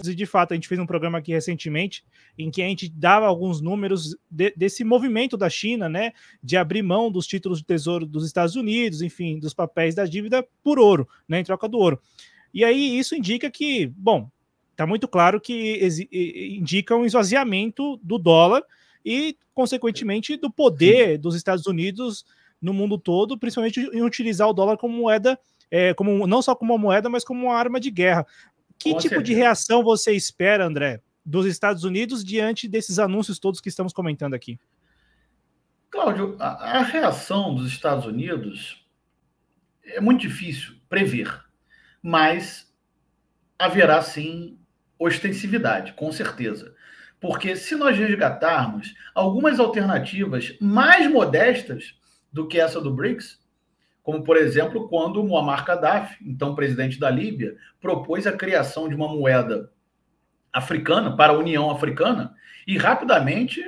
e de fato a gente fez um programa aqui recentemente em que a gente dava alguns números desse movimento da China, né, de abrir mão dos títulos de tesouro dos Estados Unidos, enfim, dos papéis da dívida por ouro, né, em troca do ouro. E aí isso indica que, bom, está muito claro que indica um esvaziamento do dólar e, consequentemente, do poder dos Estados Unidos no mundo todo, principalmente em utilizar o dólar como moeda, não só como uma moeda, mas como uma arma de guerra. Que tipo de reação você espera, André, dos Estados Unidos diante desses anúncios todos que estamos comentando aqui? Cláudio, a reação dos Estados Unidos é muito difícil prever, mas haverá sim ostensividade, com certeza. Porque se nós resgatarmos algumas alternativas mais modestas do que essa do BRICS, como, por exemplo, quando Muammar Gaddafi, então presidente da Líbia, propôs a criação de uma moeda africana para a União Africana e rapidamente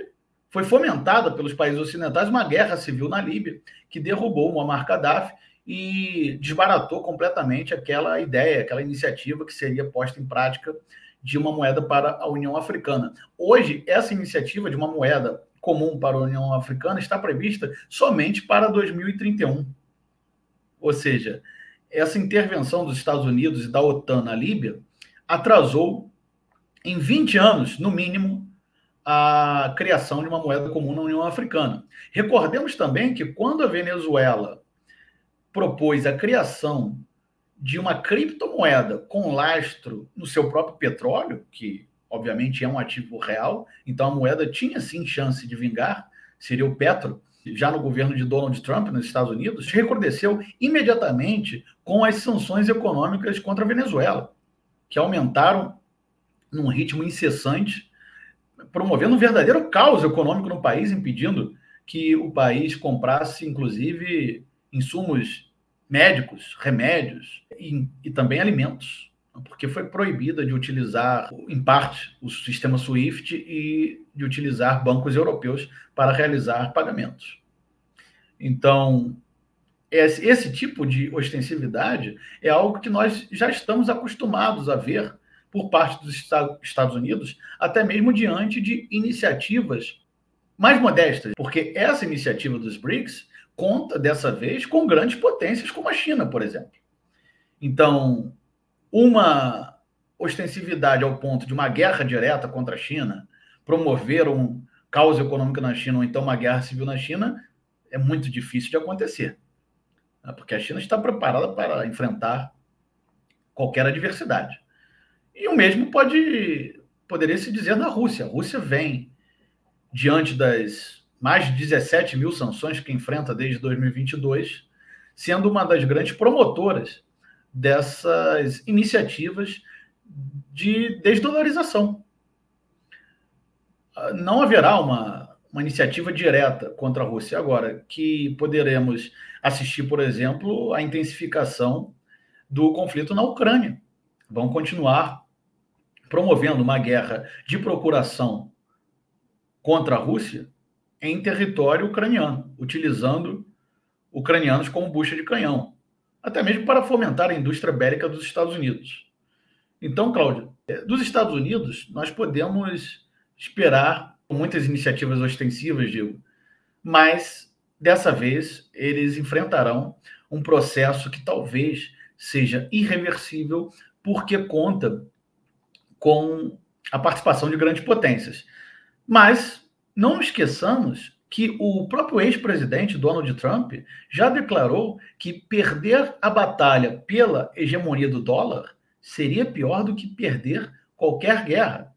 foi fomentada pelos países ocidentais uma guerra civil na Líbia que derrubou Muammar Gaddafi e desbaratou completamente aquela ideia, aquela iniciativa que seria posta em prática de uma moeda para a União Africana. Hoje, essa iniciativa de uma moeda comum para a União Africana está prevista somente para 2031. Ou seja, essa intervenção dos Estados Unidos e da OTAN na Líbia atrasou em 20 anos, no mínimo, a criação de uma moeda comum na União Africana. Recordemos também que quando a Venezuela propôs a criação de uma criptomoeda com lastro no seu próprio petróleo, que obviamente é um ativo real, então a moeda tinha sim chance de vingar, seria o petro, já no governo de Donald Trump nos Estados Unidos, recrudesceu imediatamente com as sanções econômicas contra a Venezuela, que aumentaram num ritmo incessante, promovendo um verdadeiro caos econômico no país, impedindo que o país comprasse, inclusive, insumos médicos, remédios e também alimentos, porque foi proibida de utilizar, em parte, o sistema SWIFT e de utilizar bancos europeus para realizar pagamentos. Então, esse tipo de ostensividade é algo que nós já estamos acostumados a ver por parte dos Estados Unidos, até mesmo diante de iniciativas mais modestas, porque essa iniciativa dos BRICS conta, dessa vez, com grandes potências como a China, por exemplo. Então, uma ostensividade ao ponto de uma guerra direta contra a China, promover um caos econômico na China ou então uma guerra civil na China, é muito difícil de acontecer, porque a China está preparada para enfrentar qualquer adversidade. E o mesmo poderia se dizer da Rússia. A Rússia vem, diante das mais de 17 mil sanções que enfrenta desde 2022, sendo uma das grandes promotoras dessas iniciativas de desdolarização. Não haverá uma iniciativa direta contra a Rússia agora, que poderemos assistir, por exemplo, à intensificação do conflito na Ucrânia. Vão continuar promovendo uma guerra de procuração contra a Rússia em território ucraniano, utilizando ucranianos como bucha de canhão, até mesmo para fomentar a indústria bélica dos Estados Unidos. Então, Cláudio, dos Estados Unidos, nós podemos esperar muitas iniciativas ostensivas, digo, mas, dessa vez, eles enfrentarão um processo que talvez seja irreversível, porque conta com a participação de grandes potências. Mas não esqueçamos que o próprio ex-presidente Donald Trump já declarou que perder a batalha pela hegemonia do dólar seria pior do que perder qualquer guerra.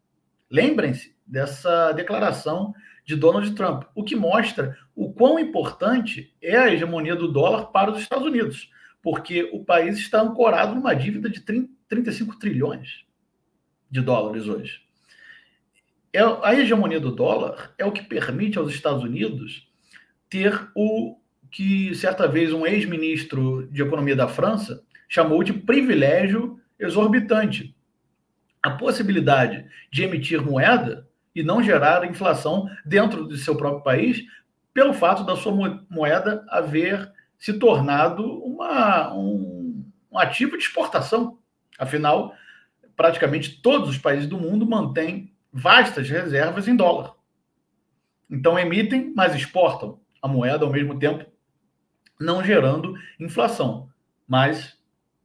Lembrem-se dessa declaração de Donald Trump, o que mostra o quão importante é a hegemonia do dólar para os Estados Unidos, porque o país está ancorado numa dívida de 35 trilhões de dólares hoje. A hegemonia do dólar é o que permite aos Estados Unidos ter o que, certa vez, um ex-ministro de Economia da França chamou de privilégio exorbitante. A possibilidade de emitir moeda e não gerar inflação dentro do seu próprio país, pelo fato da sua moeda haver se tornado um ativo de exportação. Afinal, praticamente todos os países do mundo mantêm vastas reservas em dólar. Então emitem, mas exportam a moeda ao mesmo tempo, não gerando inflação, mas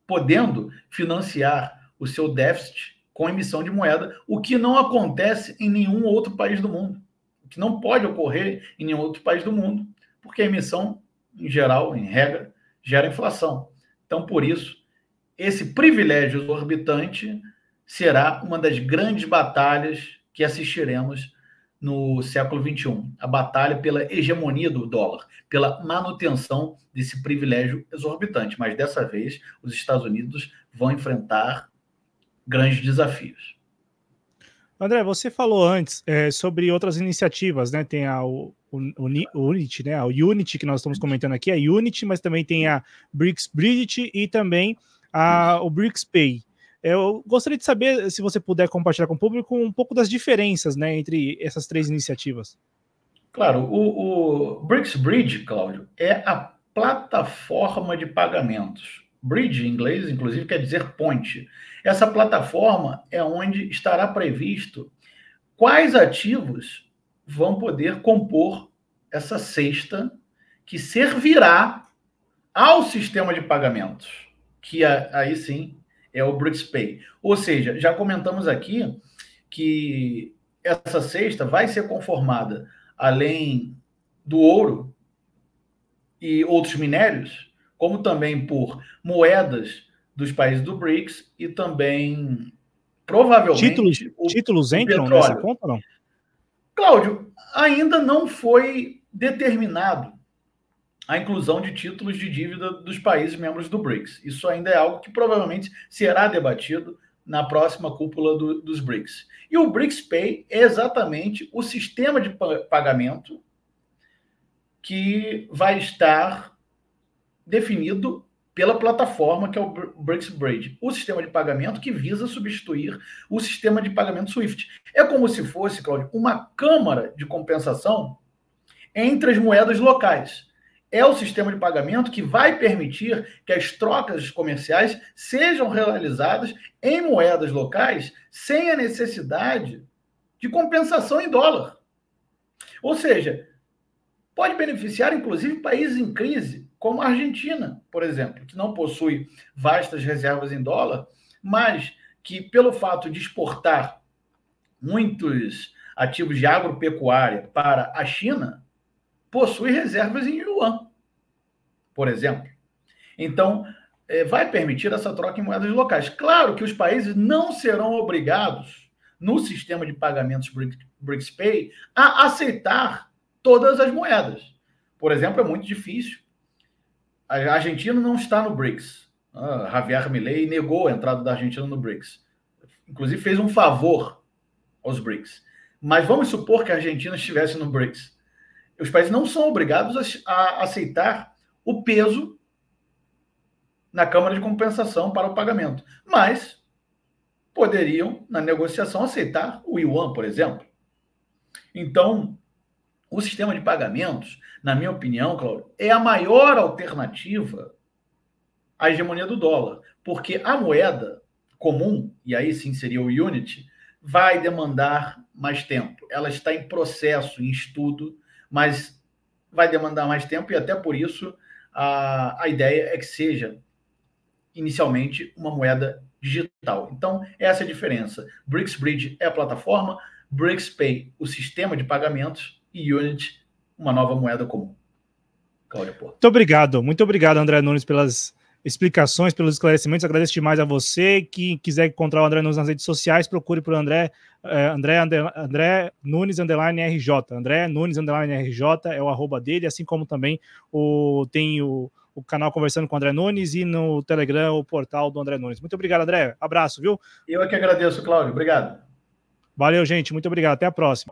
podendo financiar o seu déficit com emissão de moeda, o que não acontece em nenhum outro país do mundo, o que não pode ocorrer em nenhum outro país do mundo, porque a emissão, em geral, em regra, gera inflação. Então, por isso, esse privilégio exorbitante será uma das grandes batalhas que assistiremos no século XXI, a batalha pela hegemonia do dólar, pela manutenção desse privilégio exorbitante. Mas dessa vez, os Estados Unidos vão enfrentar grandes desafios. André, você falou antes sobre outras iniciativas, né? Tem a Unity, né? A Unity que nós estamos comentando aqui, a Unity, mas também tem a BRICS Bridge e também o BRICS Pay. Eu gostaria de saber, se você puder compartilhar com o público, um pouco das diferenças, né, entre essas três iniciativas. Claro, o BRICS Bridge, Cláudio, é a plataforma de pagamentos. Bridge, em inglês, inclusive, quer dizer ponte. Essa plataforma é onde estará previsto quais ativos vão poder compor essa cesta que servirá ao sistema de pagamentos, que aí sim é o BRICS Pay. Ou seja, já comentamos aqui que essa cesta vai ser conformada, além do ouro e outros minérios, como também por moedas dos países do BRICS e também, provavelmente, títulos entram nessa conta, não? Cláudio, ainda não foi determinado a inclusão de títulos de dívida dos países membros do BRICS. Isso ainda é algo que provavelmente será debatido na próxima cúpula dos BRICS. E o BRICS Pay é exatamente o sistema de pagamento que vai estar definido pela plataforma que é o BRICS Bridge, o sistema de pagamento que visa substituir o sistema de pagamento SWIFT. É como se fosse, Cláudio, uma câmara de compensação entre as moedas locais. É o sistema de pagamento que vai permitir que as trocas comerciais sejam realizadas em moedas locais sem a necessidade de compensação em dólar. Ou seja, pode beneficiar, inclusive, países em crise, como a Argentina, por exemplo, que não possui vastas reservas em dólar, mas que, pelo fato de exportar muitos ativos de agropecuária para a China, possui reservas em yuan, por exemplo. Então, vai permitir essa troca em moedas locais. Claro que os países não serão obrigados, no sistema de pagamentos BRICS Pay, a aceitar todas as moedas. Por exemplo, é muito difícil. A Argentina não está no BRICS. Javier Milei negou a entrada da Argentina no BRICS. Inclusive, fez um favor aos BRICS. Mas vamos supor que a Argentina estivesse no BRICS. Os países não são obrigados a aceitar o peso na Câmara de Compensação para o pagamento, mas poderiam, na negociação, aceitar o yuan, por exemplo. Então, o sistema de pagamentos, na minha opinião, Cláudio, é a maior alternativa à hegemonia do dólar, porque a moeda comum, e aí sim seria o Unity, vai demandar mais tempo. Ela está em processo, em estudo, mas vai demandar mais tempo e até por isso a ideia é que seja inicialmente uma moeda digital. Então, essa é a diferença. BRICS Bridge é a plataforma, BRICS Pay, o sistema de pagamentos, e Unity, uma nova moeda comum. Cláudio Porto. Muito obrigado, André Nunes, pelas explicações, pelos esclarecimentos. Agradeço demais a você. Quem quiser encontrar o André Nunes nas redes sociais, procure por André Nunes _RJ. André Nunes _RJ é o arroba dele, assim como também tem o canal Conversando com o André Nunes e no Telegram o portal do André Nunes. Muito obrigado, André. Abraço, viu? Eu é que agradeço, Cláudio. Obrigado. Valeu, gente. Muito obrigado. Até a próxima.